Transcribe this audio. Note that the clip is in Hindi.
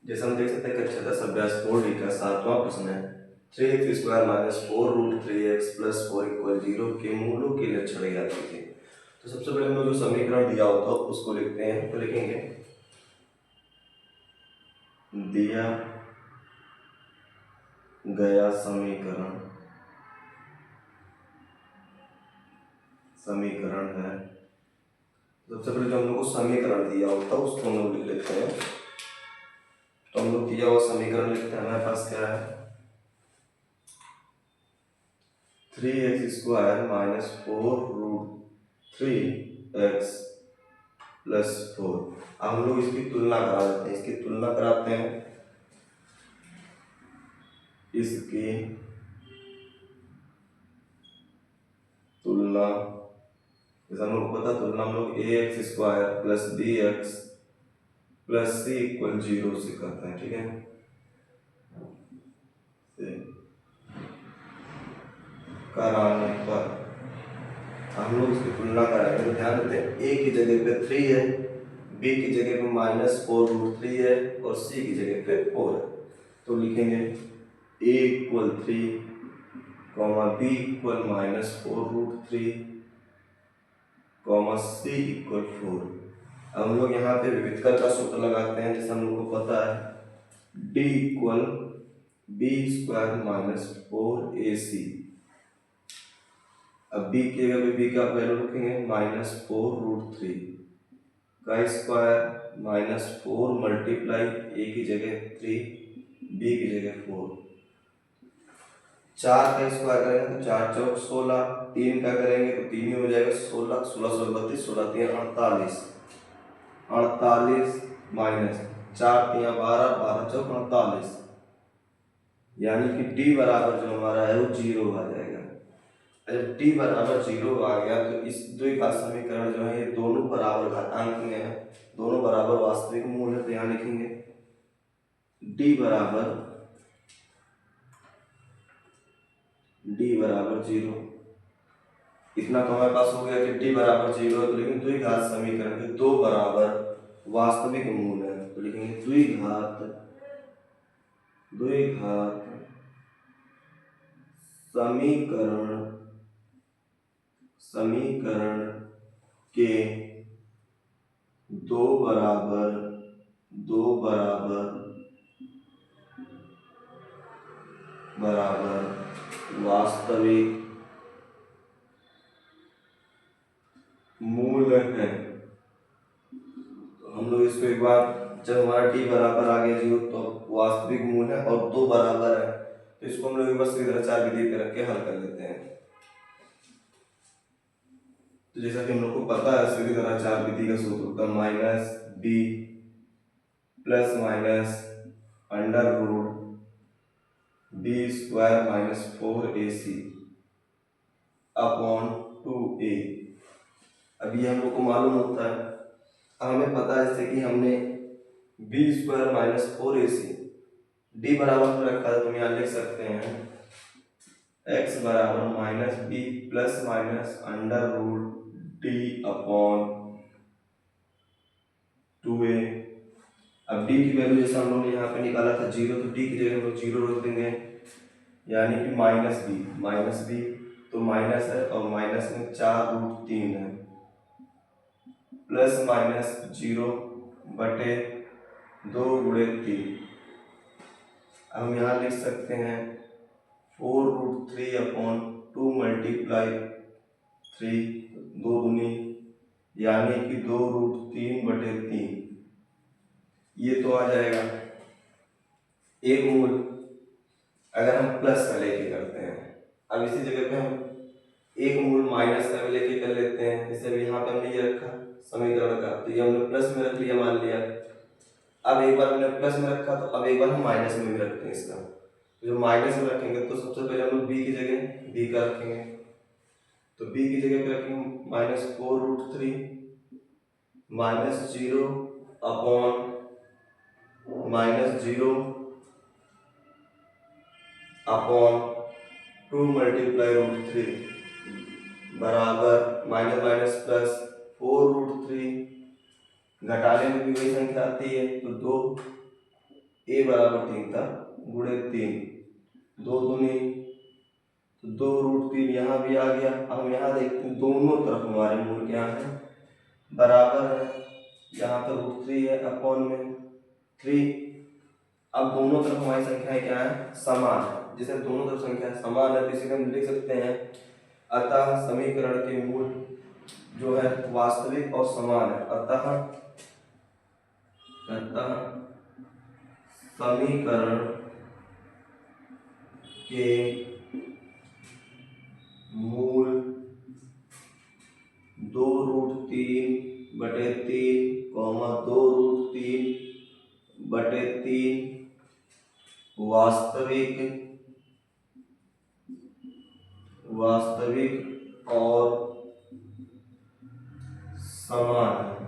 जैसे हम देख सकते हैं कक्षा 10 अभ्यास 4D का 7वां प्रश्न है 3x² minus 4√3x plus 4 equal 0 के मूलों के लक्षण ज्ञात कीजिए। तो सबसे पहले हम लोग जो समीकरण दिया होता है उसको लिखते हैं। तो लिखेंगे दिया गया समीकरण है। सबसे पहले जो हम लोग को समीकरण दिया होता है उसको हम लोग लिख लेते हैं। तो हम लोग दिया हुआ समीकरण लिखते हैं। हमारे पास क्या है 3x² माइनस 4√3x प्लस 4। अब हम लोग इसकी तुलना करा देते हैं। इसकी तुलना कराते हैं। इसकी तुलना जैसे हम लोग को पता तुलना हम लोग ax² plus bx plus c equal 0 से करते हैं। ठीक है, कराने पर हम लोग इसकी तुलना कराएंगे। तो ध्यान देते हैं a की जगह पे 3 है, b की जगह पे -4√3 है और c की जगह पे 4 है। तो लिखेंगे a equal 3 b equal -4√3 c equal 4। अब हम लोग यहाँ पे विविधकर का सूत्र लगाते हैं। जैसे हम लोग को पता है d equal b² minus 4ac। अब b की जगह पे b का वैल्यू रखेंगे -4√3 का स्क्वायर -4 मल्टीप्लाई a की जगह 3 b की जगह 4। 4 का स्क्वायर करेंगे तो 4 चौक 16, 3 का करेंगे तो 3 ही हो जाएगा 16, 16 32, 16 3 48, 48 माइनस 4 3 12, 12 चौक 48, यानी कि d बराबर जो हमारा है वो 0 आ जाएगा। जब d बराबर 0 आ गया तो इस द्विघात समीकरण जो है ये दोनों बराबर घातांक में है, दोनों बराबर वास्तविक मूल है। तो यहाँ लिखेंगे d बराबर 0। इतना तो हमारे पास हो गया कि d बराबर 0 है। तो लेकिन द्विघात समीकरण के दो बराबर वास्तविक मूल है। तो लिखेंगे द्विघात समीकरण के दो बराबर वास्तविक मूल है। तो हम लोग इसको एक बार जब हमारा d बराबर आ गया 0 तो वास्तविक मूल है और दो बराबर है। तो इसको हम लोग एक बार सीधाचार विधि पे रख के हल कर लेते हैं। तो जैसा कि हम लोग को पता है सीधाचार विधि का सूत्र होता है -b plus minus under root b² minus 4ac upon 2a। अब ये हम लोग को मालूम होता है। अब हमें पता है जैसे कि हमने b² माइनस 4ac d बराबर में रखा है। तो हम यहाँ लिख सकते हैं x बराबर -b plus minus under root d upon 2a। अब d की वैल्यू जैसा हम लोग ने यहाँ पे निकाला था 0, तो d की जगह हम लोग 0 रख देंगे, यानी कि -b तो माइनस है और माइनस में 4√3 है प्लस माइनस 0/2 गुणे 3। अब हम यहाँ लिख सकते हैं 4√3 अपॉन 2 मल्टीप्लाई 3 2 दूनी, यानी कि 2√3/3। ये तो आ जाएगा एक मूल। अगर हम प्लस का लेके करते हैं, अब इसी जगह पे हम एक मूल माइनस का भी लेके कर लेते हैं। जैसे अभी यहाँ पे हमने ये रखा समीकरण का, तो ये हमने प्लस में रख लिया मान लिया। अब एक बार हमने प्लस में रखा तो अब एक बार हम माइनस में भी रखते हैं इसका। तो जो माइनस में रखेंगे तो सबसे पहले हम लोग b की जगह b का रखेंगे। तो b की जगह पे रखेंगे -4√3 -0 अपॉन -0 अपॉन 2 मल्टीप्लाई √3 बराबर माइनस माइनस प्लस 4√3। घटाने में भी वही संख्या आती है तो 2 a बराबर 3 था, गुणे 3, 2 दूनी तो 2√3 यहाँ भी आ गया। अब हम यहाँ देखते हैं दोनों तरफ हमारे मूल क्या है, बराबर है। यहाँ पर √3 है अपॉन में 3। अब दोनों तरफ हमारी संख्याएं क्या है, समान है। जैसे दोनों तरफ संख्या समान है तो इसे हम लिख सकते हैं, अतः समीकरण के मूल जो है वास्तविक और समान है। अतः समीकरण के मूल 2√3/3, 2√3/3 वास्तविक और समान है।